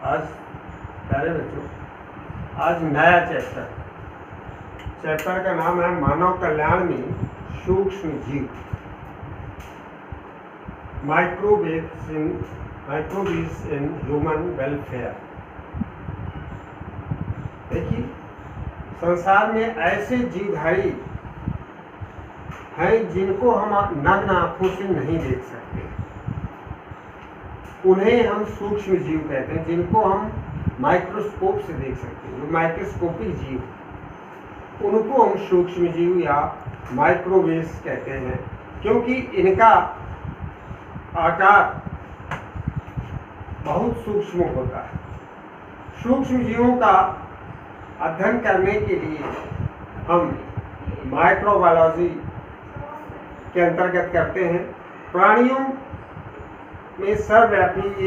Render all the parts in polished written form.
आज प्यारे बच्चों, आज नया चैप्टर का नाम है मानव कल्याण में सूक्ष्म जीव, माइक्रोवेव्स इन ह्यूमन वेलफेयर। देखिए, संसार में ऐसे जीवधारी हैं जिनको हम नग्न आंखों से नहीं देख सकते, उन्हें हम सूक्ष्म जीव कहते हैं। जिनको हम माइक्रोस्कोप से देख सकते हैं, जो माइक्रोस्कोपिक जीव, उनको हम सूक्ष्म जीव या माइक्रोवेव्स कहते हैं, क्योंकि इनका आकार बहुत सूक्ष्म होता है। सूक्ष्म जीवों का अध्ययन करने के लिए हम माइक्रोबायोलॉजी के अंतर्गत करते हैं। प्राणियों में सर्वव्यापी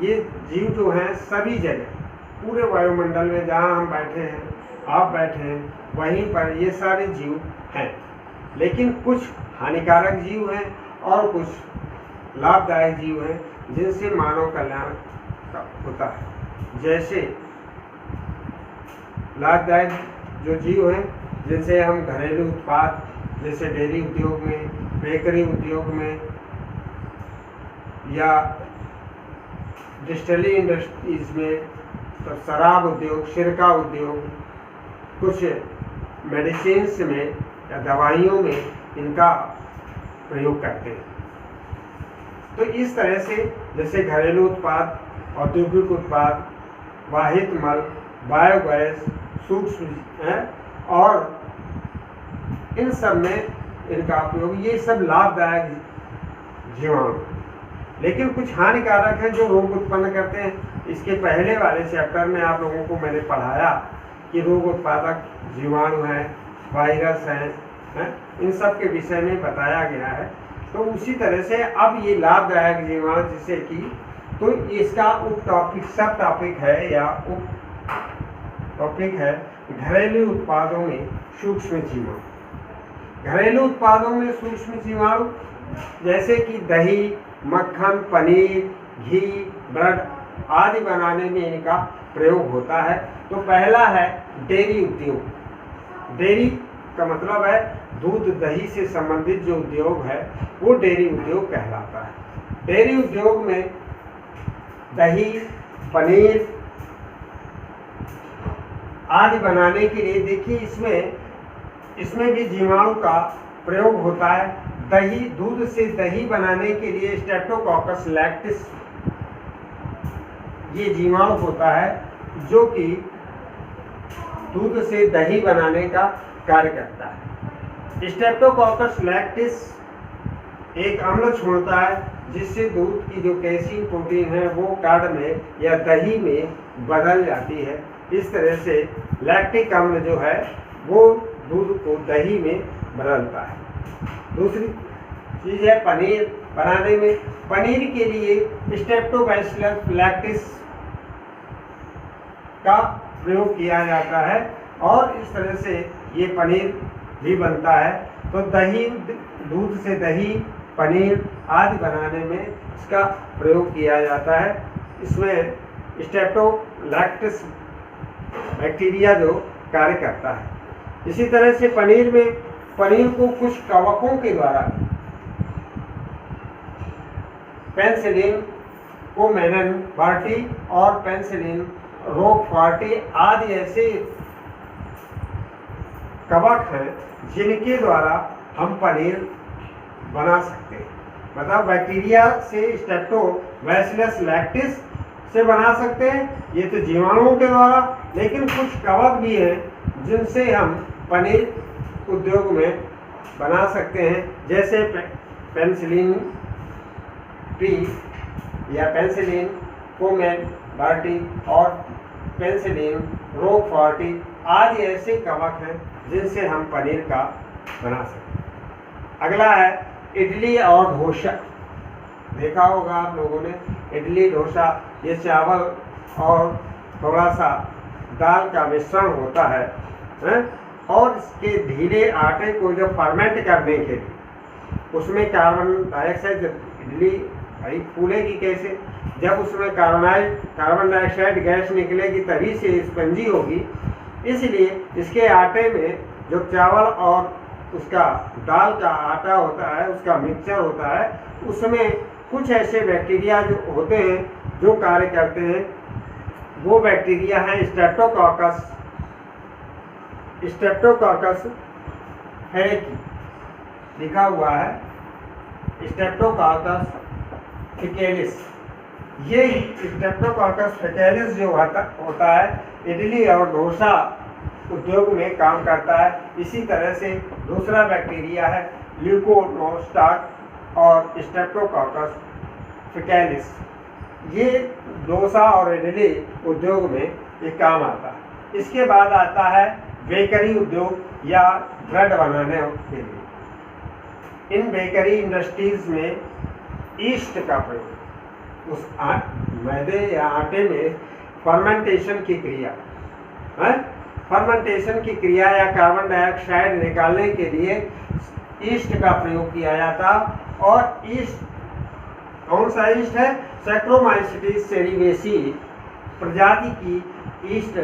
ये जीव जो हैं सभी जगह पूरे वायुमंडल में, जहाँ हम बैठे हैं, आप बैठे हैं, वहीं पर ये सारे जीव हैं। लेकिन कुछ हानिकारक जीव हैं और कुछ लाभदायक जीव हैं जिनसे मानव कल्याण होता है। जैसे लाभदायक जो जीव हैं जिनसे हम घरेलू उत्पाद, जैसे डेयरी उद्योग में, बेकरी उद्योग में, या डिस्टिलरी इंडस्ट्रीज में, तो शराब उद्योग, सिरका उद्योग, कुछ मेडिसिन्स में या दवाइयों में इनका प्रयोग करते हैं। तो इस तरह से जैसे घरेलू उत्पाद, औद्योगिक उत्पाद, वाहित मल, बायोगैस, सूक्ष्म है, और इन सब में इनका उपयोग, ये सब लाभदायक जीवाणु। लेकिन कुछ हानिकारक हैं जो रोग उत्पन्न करते हैं। इसके पहले वाले चैप्टर में आप लोगों को मैंने पढ़ाया कि रोग उत्पादक जीवाणु हैं, वायरस हैं, इन सब के विषय में बताया गया है। तो उसी तरह से अब ये लाभदायक जीवाणु, जिससे कि तो इसका सब टॉपिक है या उप टॉपिक है घरेलू उत्पादों में सूक्ष्म जीवाणु। घरेलू उत्पादों में सूक्ष्म जीवाणु जैसे कि दही, मक्खन, पनीर, घी, ब्रेड आदि बनाने में इनका प्रयोग होता है। तो पहला है डेयरी उद्योग। डेयरी का मतलब है दूध दही से संबंधित जो उद्योग है वो डेयरी उद्योग कहलाता है। डेयरी उद्योग में दही, पनीर आदि बनाने के लिए देखिए इसमें भी जीवाणु का प्रयोग होता है। दही, दूध से दही बनाने के लिए स्ट्रेप्टोकोकस लैक्टिस ये जीवाणु होता है जो कि दूध से दही बनाने का कार्य करता है। स्ट्रेप्टोकोकस लैक्टिस एक अम्ल छोड़ता है जिससे दूध की जो कैसीन प्रोटीन है वो कर्ड में या दही में बदल जाती है। इस तरह से लैक्टिक अम्ल जो है वो दूध को दही में बदलता है। दूसरी चीज़ है पनीर बनाने में। पनीर के लिए स्ट्रेप्टोबैसिलस लैक्टिस का प्रयोग किया जाता है और इस तरह से ये पनीर भी बनता है। तो दही, दूध से दही, पनीर आदि बनाने में इसका प्रयोग किया जाता है। इसमें स्ट्रेप्टोलैक्टिस बैक्टीरिया जो कार्य करता है। इसी तरह से पनीर को कुछ कवकों के द्वारा, पेनिसिलिन, कोमेनन बार्टी और पेनिसिलिन रोकफॉर्टी आदि ऐसे कवक हैं जिनके द्वारा हम पनीर बना सकते हैं। मतलब बैक्टीरिया से स्ट्रेप्टोबैसिलस लैक्टिस से बना सकते हैं, ये तो जीवाणुओं के द्वारा। लेकिन कुछ कवक भी हैं जिनसे हम पनीर उद्योग में बना सकते हैं, जैसे पेनिसिलिन टी या पेनिसिलिन कोमेन बार्टी और पेनिसिलिन रोकफॉर्टी आदि ऐसे कवक हैं जिनसे हम पनीर का बना सकते हैं। अगला है इडली और डोसा। देखा होगा आप लोगों ने, इडली डोसा, ये चावल और थोड़ा सा दाल का मिश्रण होता है, और इसके ढीले आटे को जब फर्मेंट करने के लिए उसमें कार्बन डाइऑक्साइड, जब इडली भाई फूलेगी कैसे? जब उसमें कार्बन डाइऑक्साइड गैस निकलेगी तभी से स्पंजी होगी। इसलिए इसके आटे में जो चावल और उसका दाल का आटा होता है, उसका मिक्सचर होता है, उसमें कुछ ऐसे बैक्टीरिया जो होते हैं जो कार्य करते हैं। वो बैक्टीरिया हैं स्ट्रेप्टोकॉकस फेरेकी, लिखा हुआ है स्ट्रेप्टोकॉकस फेकैलिस। ये स्ट्रेप्टोकॉकस फेकैलिस जो होता है इडली और डोसा उद्योग में काम करता है। इसी तरह से दूसरा बैक्टीरिया है ल्यूकोनोस्टाक और स्ट्रेप्टोकॉकस फेकैलिस। ये डोसा और इडली उद्योग में ये काम आता है। इसके बाद आता है बेकरी उद्योग या ब्रेड बनाने के लिए। इन बेकरी इंडस्ट्रीज में ईस्ट का प्रयोग, उस मैदे या आटे में फर्मेंटेशन की क्रिया है, फर्मेंटेशन की क्रिया या कार्बन डाइऑक्साइड निकालने के लिए ईस्ट का प्रयोग किया जाता। और ईस्ट कौन सा ईस्ट है? सैक्रोमाइसिटिस सेरिवेसी प्रजाति की ईस्ट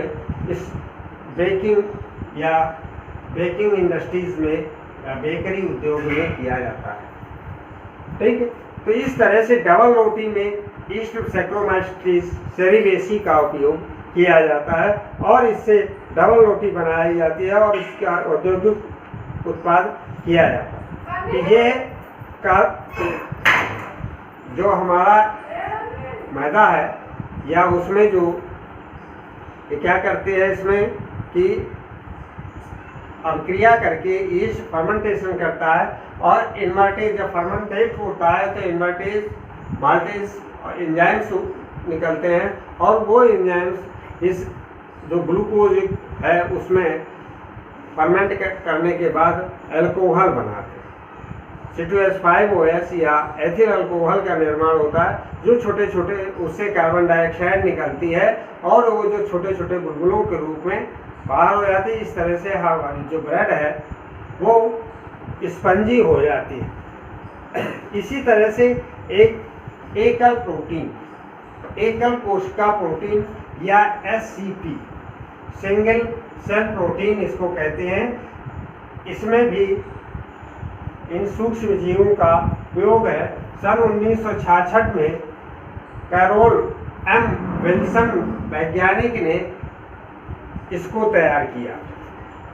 इस बेकिंग या बेकिंग इंडस्ट्रीज में या बेकरी उद्योग में किया जाता है। ठीक है, तो इस तरह से डबल रोटी में ईस्ट सैक्रोमाइसिटिस सेरिवेसी का उपयोग किया जाता है और इससे डबल रोटी बनाई जाती है और इसका औद्योगिक उत्पाद किया जाता है। तो ये जो हमारा मैदा है या उसमें जो ये क्या करते हैं इसमें कि अभिक्रिया करके ईस्ट फर्मेंटेशन करता है और इन्वर्टेज जब फर्मेंटेट होता है तो इन्वर्टेज माल्टेज और एंजाइम्स निकलते हैं और वो एंजाइम्स इस जो ग्लूकोज है उसमें फर्मेंट करने के बाद अल्कोहल बनाते हैं। C2H5OS या एथिल अल्कोहल का निर्माण होता है जो छोटे छोटे उससे कार्बन डाइऑक्साइड निकलती है और वो जो छोटे छोटे बुलबुलों के रूप में बाहर हो जाती है। इस तरह से हमारी जो ब्रेड है वो स्पंजी हो जाती है। इसी तरह से एक एकल प्रोटीन, एकल कोशिका प्रोटीन या SCP सिंगल सेल प्रोटीन इसको कहते हैं। इसमें भी इन सूक्ष्म जीवों का प्रयोग है। सन 1966 में कैरोल M विल्सन वैज्ञानिक ने इसको तैयार किया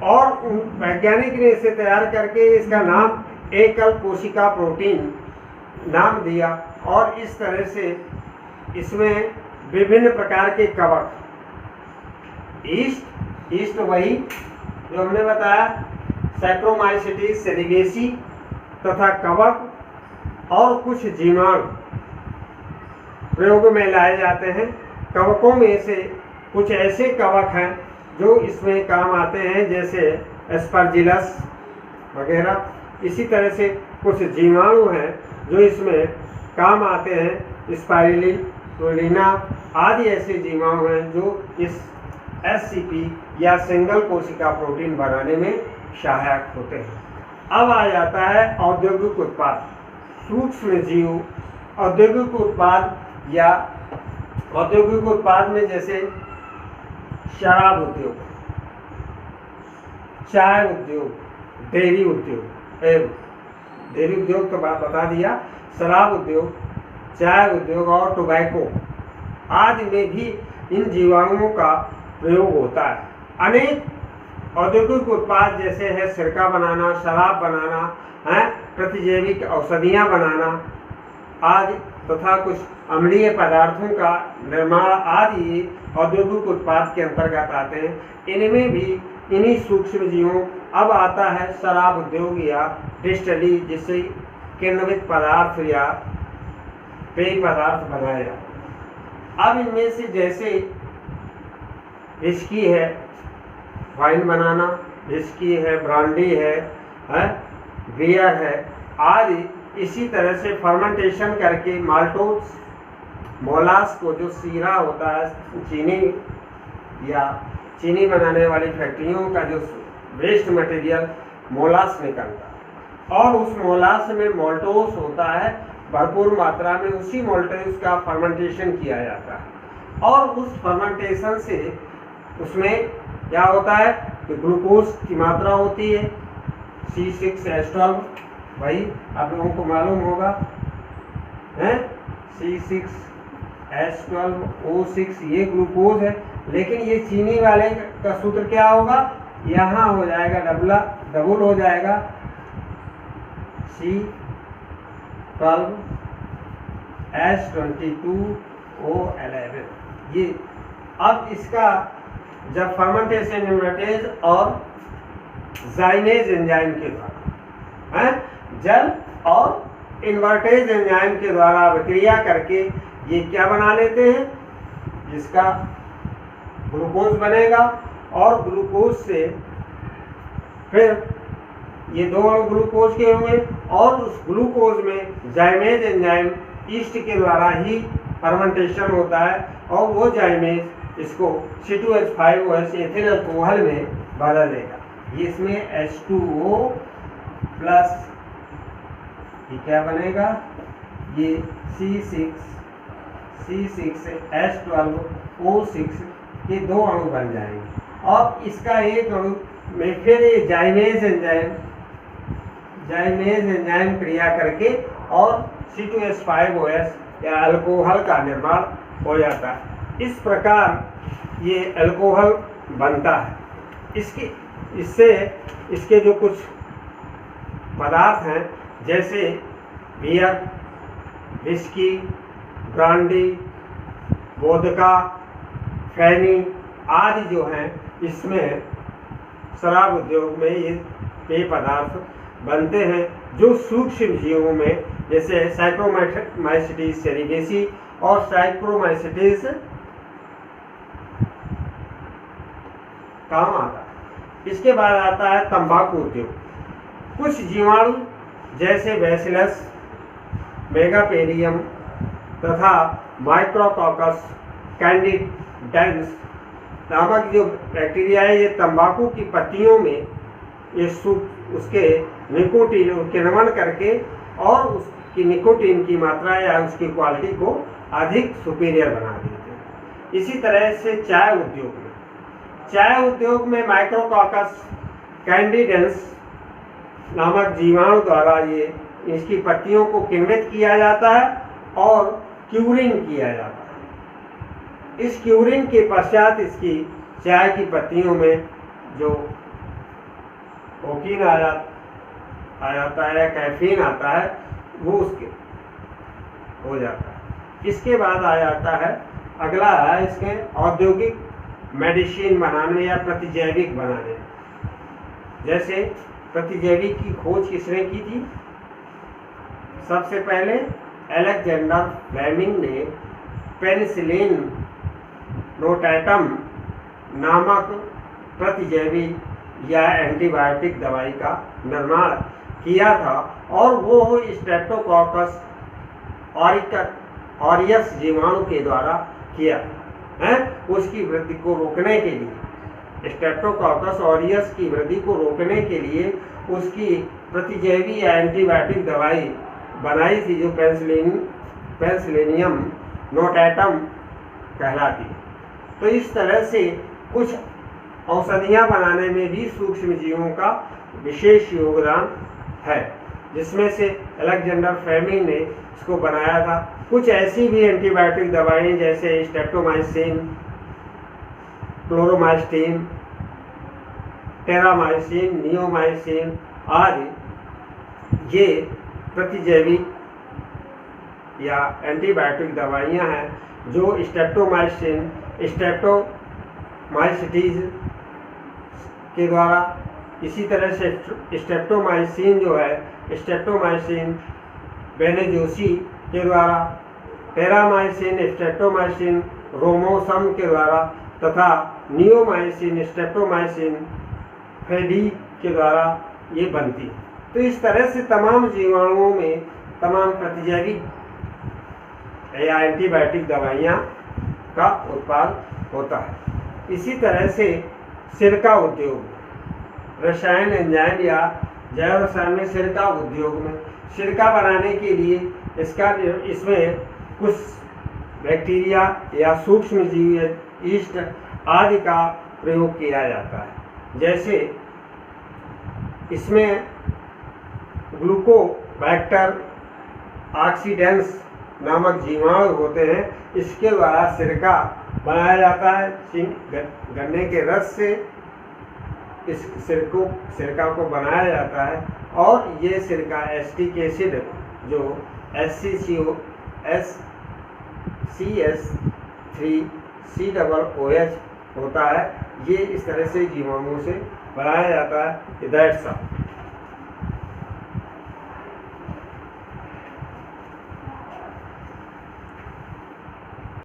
और उन वैज्ञानिक ने इसे तैयार करके इसका नाम एकल कोशिका प्रोटीन नाम दिया। और इस तरह से इसमें विभिन्न प्रकार के कवक, ईस्ट वही जो हमने बताया सैक्रोमाइसिटिस सेरिवेसी तथा कवक और कुछ जीवाणु प्रयोग में लाए जाते हैं। कवकों में से कुछ ऐसे कवक हैं जो इसमें काम आते हैं जैसे एस्परजिलस वगैरह। इसी तरह से कुछ जीवाणु हैं जो इसमें काम आते हैं, स्पाइरुलिना आदि ऐसे जीवाणु हैं जो इस SCP या सिंगल कोशिका प्रोटीन बनाने में सहायक होते हैं। अब आ जाता है औद्योगिक उत्पाद, सूक्ष्म जीव औद्योगिक उत्पाद या औद्योगिक उत्पाद में जैसे शराब उद्योग, चाय उद्योग, डेयरी उद्योग तो बात बता दिया, शराब उद्योग, चाय उद्योग और टोबैको आदि में भी इन जीवाणुओं का प्रयोग होता है। अनेक औद्योगिक उत्पाद जैसे है सिरका बनाना, शराब बनाना है, प्रतिजैविक औषधियाँ बनाना आदि तथा कुछ अम्लीय पदार्थों का निर्माण आदि औद्योगिक उत्पाद के अंतर्गत आते हैं। इनमें भी इन्हीं सूक्ष्म जीवों अब आता है शराब उद्योग या डिस्टिलरी जिससे किण्वित पदार्थ या पेय पदार्थ बनाया जाता है। अब इनमें से जैसे विस्की है, वाइन बनाना, विस्की है, ब्रांडी है, बियर है आदि। इसी तरह से फर्मेंटेशन करके माल्टोस मोलास को जो सीरा होता है चीनी या चीनी बनाने वाली फैक्ट्रियों का जो वेस्ट मटेरियल मोलास निकलता है और उस मोलास में मोल्टोस होता है, भरपूर मात्रा में उसी मोल्टेज का फर्मेंटेशन किया जाता है और उस फर्मेंटेशन से उसमें क्या होता है कि ग्लूकोज की मात्रा होती है C6H12, भाई आप लोगों को मालूम होगा है C6H12O6 ये ग्लूकोज है, लेकिन ये चीनी वाले का सूत्र क्या होगा, यहाँ हो जाएगा डबल हो जाएगा C12H22O11। ये अब इसका जब फर्मेंटेशन इन्वर्टेज और जाइमेज एंजाइम के द्वारा जल और इन्वर्टेज एंजाइम के द्वारा अभिक्रिया करके ये क्या बना लेते हैं, जिसका ग्लूकोज बनेगा और ग्लूकोज से फिर ये दो अणु ग्लूकोज के हुए और उस ग्लूकोज में जाइमेज एंजाइम ईस्ट के द्वारा ही फर्मेंटेशन होता है और वो जाइमेज इसको C2H5OH एथिल अल्कोहल में बदल देगा। ये इसमें H2O प्लस ये क्या बनेगा, ये C6H12O6 के दो अणु बन जाएंगे और इसका एक अणु में फिर ये जाइमेज एंजाइम क्रिया करके और C2H5OH या अल्कोहल का निर्माण हो जाता है। इस प्रकार ये अल्कोहल बनता है। इसके जो कुछ पदार्थ हैं जैसे बियर, विस्की, ब्रांडी, वोदका, खैनी आदि जो हैं, इसमें शराब उद्योग में ये पेय पदार्थ बनते हैं जो सूक्ष्म जीवों में जैसे साइक्रोमाइसिटीज सेरिगेसी और साइक्रोमाइसिटीज काम आता है। इसके बाद आता है तंबाकू उद्योग। कुछ जीवाणु जैसे बैसिलस, मेगापेरियम तथा माइक्रोकॉकस कैंडिडेंस नामक जो बैक्टीरिया है, ये तंबाकू की पत्तियों में ये उसके निकोटीन किण्वन करके और उसकी निकोटीन की मात्रा या उसकी क्वालिटी को अधिक सुपीरियर बना देते हैं। इसी तरह से चाय उद्योग में माइक्रोकॉकस कैंडिडेंस नामक जीवाणु द्वारा ये इसकी पत्तियों को किण्वित किया जाता है और क्यूरिंग किया जाता है। इस क्यूरिंग के पश्चात इसकी चाय की पत्तियों में जो कोकीन आ जाता है या कैफीन आता है वो उसके हो जाता है। इसके बाद आ जाता है अगला है इसके औद्योगिक मेडिसिन बनाने या प्रतिजैविक बनाने। जैसे प्रतिजैविक की खोज किसने की थी, सबसे पहले अलेक्जेंडर फ्लेमिंग ने पेनिसिलिन नोटैटम नामक प्रतिजैवी या एंटीबायोटिक दवाई का निर्माण किया था और वो स्ट्रेप्टोकॉकस ऑरियस जीवाणु के द्वारा किया है। उसकी वृद्धि को रोकने के लिए स्ट्रेप्टोकॉकस ऑरियस की वृद्धि को रोकने के लिए उसकी प्रतिजैवी या एंटीबायोटिक दवाई बनाई थी जो पेनिसिलियम नोटैटम कहलाती है। तो इस तरह से कुछ औषधियाँ बनाने में भी सूक्ष्म जीवों का विशेष योगदान है, जिसमें से अलेक्जेंडर फ्लेमिंग ने इसको बनाया था। कुछ ऐसी भी एंटीबायोटिक दवाएं जैसे स्ट्रेप्टोमाइसिन, क्लोरोमाइसिन, टेरामाइसिन, नियोमाइसिन आदि ये प्रतिजैविक या एंटीबायोटिक दवाइयाँ हैं जो स्ट्रेप्टोमाइसिटीज के द्वारा, इसी तरह से स्ट्रेप्टोमाइसिन जो है स्ट्रेप्टोमाइसिन बेनेजोसी के द्वारा, टेरामाइसिन स्ट्रेप्टोमाइसिन रोमोसम के द्वारा तथा नियोमाइसिन स्ट्रेप्टोमाइसिन फेडी के द्वारा ये बनती है। तो इस तरह से तमाम जीवाणुओं में तमाम प्रतिजैविक या एंटीबायोटिक दवाइयाँ का उत्पाद होता है। इसी तरह से सिरका उद्योग, रसायन एंजाइम या जैव रसायन में सिरका उद्योग में सिरका बनाने के लिए इसमें कुछ बैक्टीरिया या सूक्ष्म जीव, ईस्ट आदि का प्रयोग किया जाता है। जैसे इसमें ग्लूकोबैक्टर ऑक्सीडेंस नामक जीवाणु होते हैं, इसके द्वारा सिरका बनाया जाता है। गन्ने के रस से इस सिरका को बनाया जाता है और ये सिरका एसिटिक एसिड जो HCCS3COOH होता है, ये इस तरह से जीवाणुओं से बनाया जाता है। That's all.